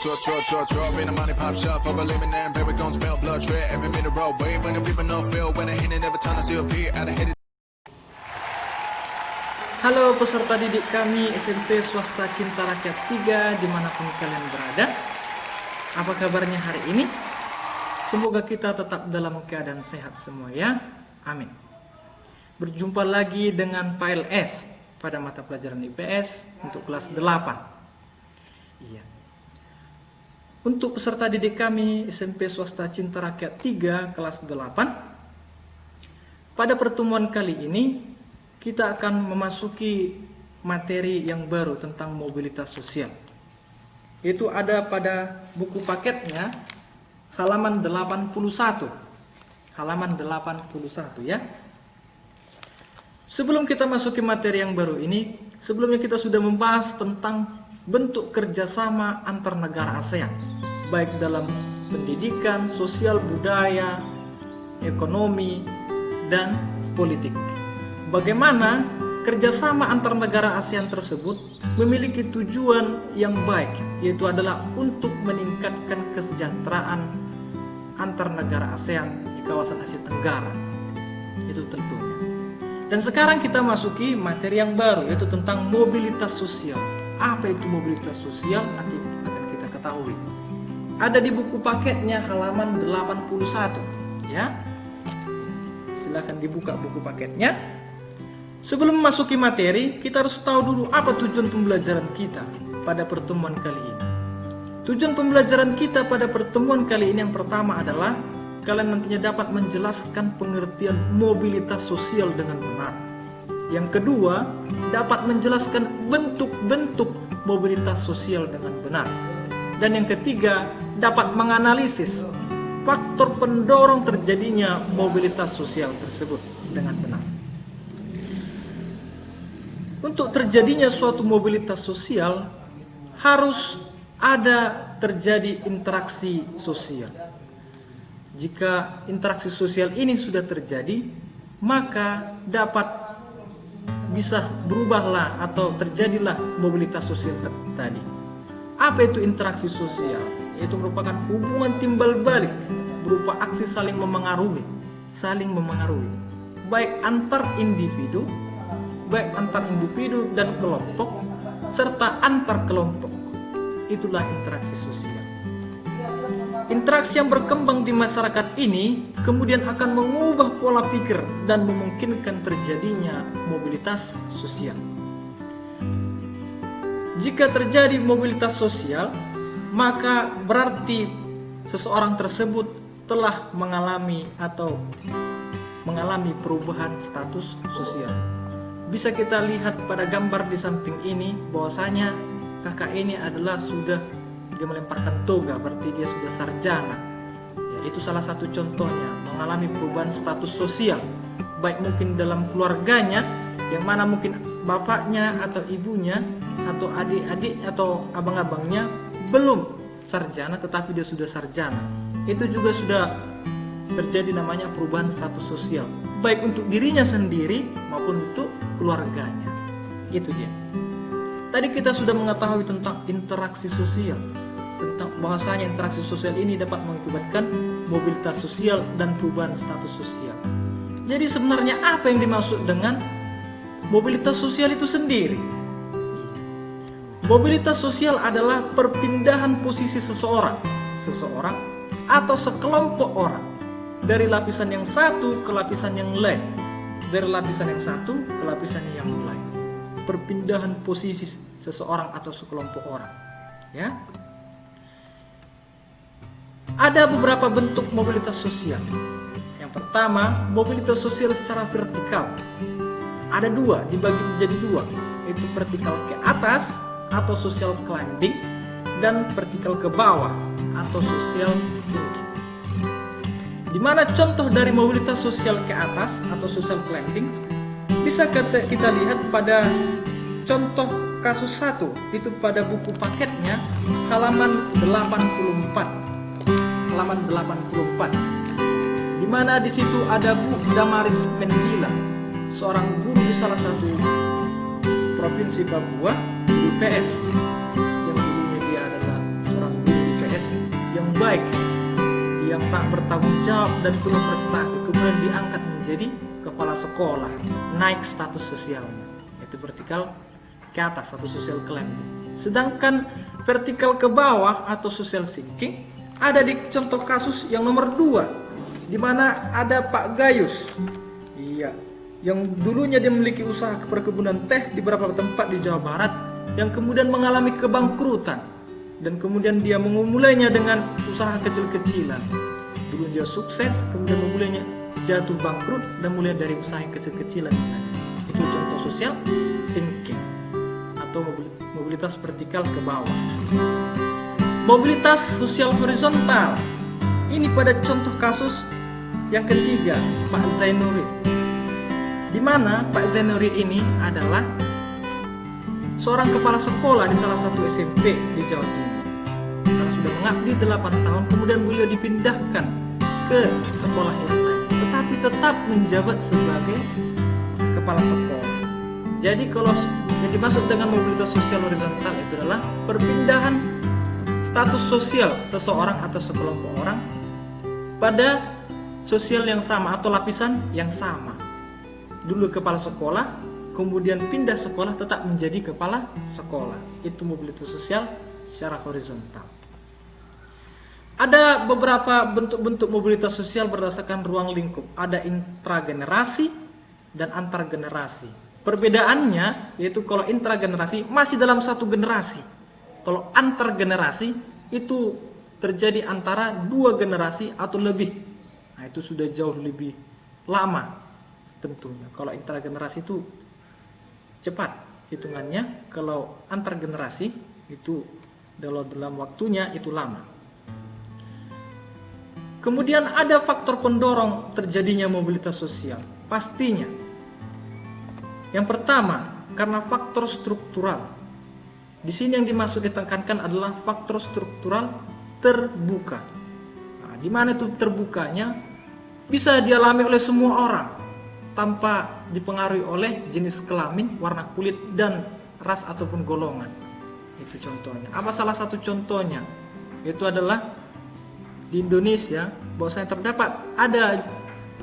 Drop in the money pop shop for a living and baby gon' smell blood tread every minute road wave when the people no feel when I hit it every time I see a beat out of hit it. Halo peserta didik kami SMP Swasta Cinta Rakyat 3 dimanapun kalian berada. Apa kabarnya hari ini? Semoga kita tetap dalam keadaan sehat semua ya. Amin. Berjumpa lagi dengan file S pada mata pelajaran IPS untuk kelas 8. Iya. Untuk peserta didik kami SMP Swasta Cinta Rakyat 3 kelas 8. Pada pertemuan kali ini kita akan memasuki materi yang baru tentang mobilitas sosial. Itu ada pada buku paketnya halaman 81. Halaman 81 ya. Sebelum kita masuki materi yang baru ini, sebelumnya kita sudah membahas tentang bentuk kerjasama antar negara ASEAN, baik dalam pendidikan, sosial, budaya, ekonomi, dan politik. Bagaimana kerjasama antar negara ASEAN tersebut memiliki tujuan yang baik, yaitu adalah untuk meningkatkan kesejahteraan antar negara ASEAN di kawasan Asia Tenggara. Itu tentunya. Dan sekarang kita masuki materi yang baru, yaitu tentang mobilitas sosial. Apa itu mobilitas sosial? Nanti akan kita ketahui. Ada di buku paketnya halaman 81 ya. Silakan dibuka buku paketnya. Sebelum memasuki materi, kita harus tahu dulu apa tujuan pembelajaran kita pada pertemuan kali ini. Tujuan pembelajaran kita pada pertemuan kali ini yang pertama adalah kalian nantinya dapat menjelaskan pengertian mobilitas sosial dengan benar. Yang kedua, dapat menjelaskan bentuk-bentuk mobilitas sosial dengan benar. Dan yang ketiga, dapat menganalisis faktor pendorong terjadinya mobilitas sosial tersebut dengan benar. Untuk terjadinya suatu mobilitas sosial harus ada terjadi interaksi sosial. Jika interaksi sosial ini sudah terjadi, maka dapat bisa berubahlah atau terjadilah mobilitas sosial tadi. Apa itu interaksi sosial? Yaitu merupakan hubungan timbal balik berupa aksi saling memengaruhi, baik antar individu, dan kelompok, serta antar kelompok. Itulah interaksi sosial. Interaksi yang berkembang di masyarakat ini kemudian akan mengubah pola pikir dan memungkinkan terjadinya mobilitas sosial. Jika terjadi mobilitas sosial, maka berarti seseorang tersebut telah mengalami perubahan status sosial. Bisa kita lihat pada gambar di samping ini bahwasanya kakak ini adalah dia melemparkan toga, berarti dia sudah sarjana. Ya, itu salah satu contohnya mengalami perubahan status sosial, baik mungkin dalam keluarganya, yang mana mungkin bapaknya atau ibunya atau adik-adik atau abang-abangnya belum sarjana tetapi dia sudah sarjana. Itu juga sudah terjadi namanya perubahan status sosial, baik untuk dirinya sendiri maupun untuk keluarganya. Itu dia. Tadi kita sudah mengetahui tentang interaksi sosial, tentang bahasanya interaksi sosial ini dapat mengakibatkan mobilitas sosial dan perubahan status sosial. Jadi sebenarnya apa yang dimaksud dengan mobilitas sosial itu sendiri? Mobilitas sosial adalah perpindahan posisi seseorang atau sekelompok orang dari lapisan yang satu ke lapisan yang lain, perpindahan posisi seseorang atau sekelompok orang ya. Ada beberapa bentuk mobilitas sosial. Yang pertama, mobilitas sosial secara vertikal. Ada dua, dibagi menjadi dua, yaitu vertikal ke atas atau social climbing, dan vertikal ke bawah atau social sinking. Di mana contoh dari mobilitas sosial ke atas atau social climbing bisa kita lihat pada contoh kasus 1, itu pada buku paketnya halaman 84, di mana di situ ada Bu Damaris Mendila, seorang guru di salah satu provinsi Papua di IPS, yang dulunya dia adalah seorang guru yang sangat bertanggung jawab dan penuh prestasi, kemudian diangkat menjadi kepala sekolah, naik status sosialnya. Itu vertikal ke atas atau social climbing. Sedangkan vertikal ke bawah atau social sinking ada di contoh kasus yang nomor 2, di mana ada Pak Gayus. Iya, yang dulunya dia memiliki usaha perkebunan teh di beberapa tempat di Jawa Barat, yang kemudian mengalami kebangkrutan. Dan kemudian dia memulainya dengan usaha kecil-kecilan. Dulu dia sukses, kemudian memulainya jatuh bangkrut dan mulai dari usaha kecil-kecilan. Itu contoh social sinking atau mobilitas vertikal ke bawah. Mobilitas sosial horizontal. Ini pada contoh kasus yang ketiga, Pak Zainuri. Di mana Pak Zainuri ini adalah seorang kepala sekolah di salah satu SMP di Jawa Timur. Karena sudah mengabdi 8 tahun, kemudian beliau dipindahkan ke sekolah yang lain, tetapi tetap menjabat sebagai kepala sekolah. Jadi kalau yang dimaksud dengan mobilitas sosial horizontal itu adalah perpindahan status sosial seseorang atau sekelompok orang pada sosial yang sama atau lapisan yang sama. Dulu kepala sekolah, kemudian pindah sekolah tetap menjadi kepala sekolah. Itu mobilitas sosial secara horizontal. Ada beberapa bentuk-bentuk mobilitas sosial berdasarkan ruang lingkup. Ada intragenerasi dan antargenerasi. Perbedaannya yaitu kalau intragenerasi masih dalam satu generasi. Kalau antargenerasi itu terjadi antara 2 generasi atau lebih. Nah, itu sudah jauh lebih lama tentunya. Kalau intragenerasi itu cepat hitungannya, kalau antargenerasi itu dalam waktunya itu lama. Kemudian ada faktor pendorong terjadinya mobilitas sosial. Pastinya. Yang pertama, karena faktor struktural. Di sini yang dimaksud ditekankan adalah faktor struktural terbuka. Nah, di mana itu terbukanya? Bisa dialami oleh semua orang tanpa dipengaruhi oleh jenis kelamin, warna kulit, dan ras ataupun golongan. Itu contohnya. Apa salah satu contohnya? Itu adalah di Indonesia, bahwasanya terdapat ada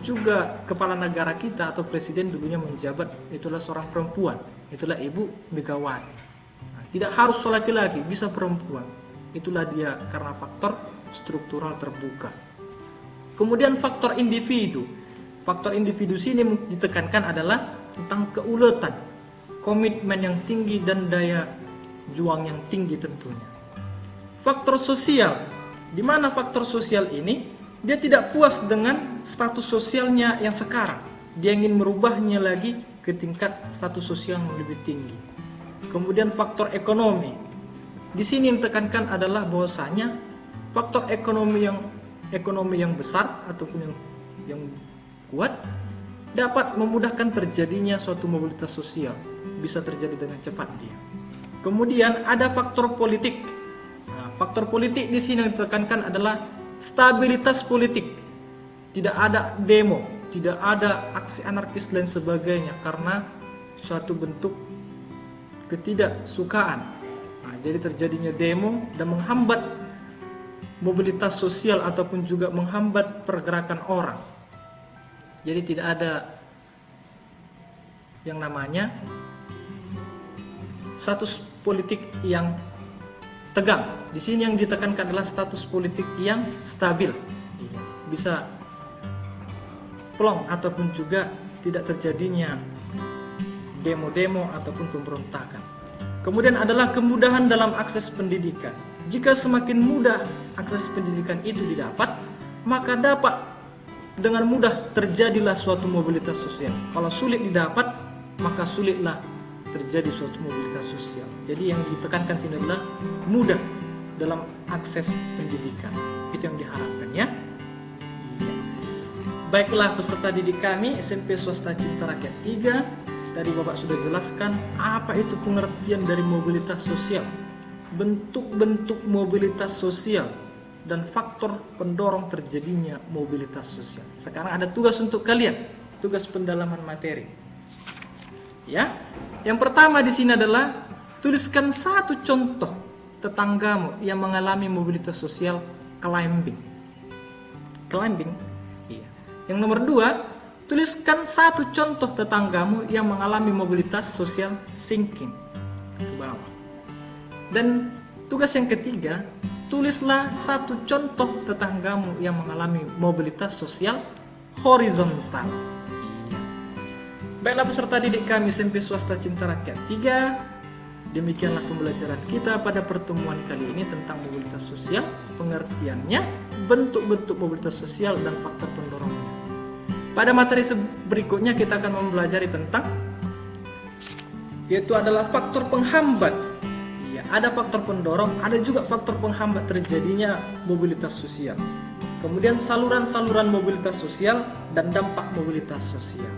juga kepala negara kita atau presiden dulunya menjabat, itulah seorang perempuan, itulah Ibu Megawati. Nah, tidak harus laki-laki, bisa perempuan. Itulah dia karena faktor struktural terbuka. Kemudian faktor individu. Faktor individu sini ditekankan adalah tentang keuletan, komitmen yang tinggi dan daya juang yang tinggi tentunya. Faktor sosial. Di mana faktor sosial ini dia tidak puas dengan status sosialnya yang sekarang. Dia ingin merubahnya lagi ke tingkat status sosial yang lebih tinggi. Kemudian faktor ekonomi. Di sini yang ditekankan adalah bahwasanya faktor ekonomi yang besar ataupun yang kuat dapat memudahkan terjadinya suatu mobilitas sosial. Bisa terjadi dengan cepat dia. Kemudian ada faktor politik. Faktor politik di sini yang ditekankan adalah stabilitas politik. Tidak ada demo, tidak ada aksi anarkis dan sebagainya karena suatu bentuk ketidaksukaan. Nah, jadi terjadinya demo dan menghambat mobilitas sosial ataupun juga menghambat pergerakan orang. Jadi tidak ada yang namanya status politik yang tegang. Di sini yang ditekankan adalah status politik yang stabil. Bisa plong ataupun juga tidak terjadinya demo-demo ataupun pemberontakan. Kemudian adalah kemudahan dalam akses pendidikan. Jika semakin mudah akses pendidikan itu didapat, maka dapat dengan mudah terjadilah suatu mobilitas sosial. Kalau sulit didapat, maka sulitlah terjadi suatu mobilitas sosial. Jadi yang ditekankan sini adalah mudah dalam akses pendidikan. Itu yang diharapkan ya. Baiklah peserta didik kami SMP Swasta Cinta Rakyat 3. Tadi Bapak sudah jelaskan apa itu pengertian dari mobilitas sosial, bentuk-bentuk mobilitas sosial, dan faktor pendorong terjadinya mobilitas sosial. Sekarang ada tugas untuk kalian, tugas pendalaman materi. Ya, yang pertama di sini adalah tuliskan satu contoh tetanggamu yang mengalami mobilitas sosial climbing. climbing. Iya. Yang nomor 2, tuliskan satu contoh tetanggamu yang mengalami mobilitas sosial sinking ke bawah. Dan tugas yang ketiga, tulislah satu contoh tetanggamu yang mengalami mobilitas sosial horizontal. Iya. Baiklah peserta didik kami SMP Swasta Cinta Rakyat 3, demikianlah pembelajaran kita pada pertemuan kali ini tentang mobilitas sosial, pengertiannya, bentuk-bentuk mobilitas sosial, dan faktor pendorongnya. Pada materi berikutnya kita akan mempelajari tentang, yaitu adalah faktor penghambat. Ya, ada faktor pendorong, ada juga faktor penghambat terjadinya mobilitas sosial. Kemudian saluran-saluran mobilitas sosial dan dampak mobilitas sosial.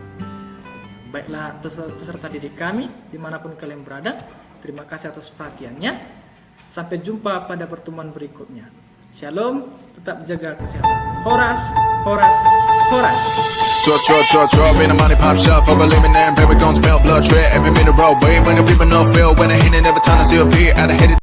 Baiklah peserta didik kami, dimanapun kalian berada, terima kasih atas perhatiannya. Sampai jumpa pada pertemuan berikutnya. Shalom, tetap jaga kesehatan. Horas, horas, horas. Drop in the money pop shop for a living there. And we gon' smell blood, tread every minute road. Wave when the people no feel. When I hit it, every time I see a beat, I hit it.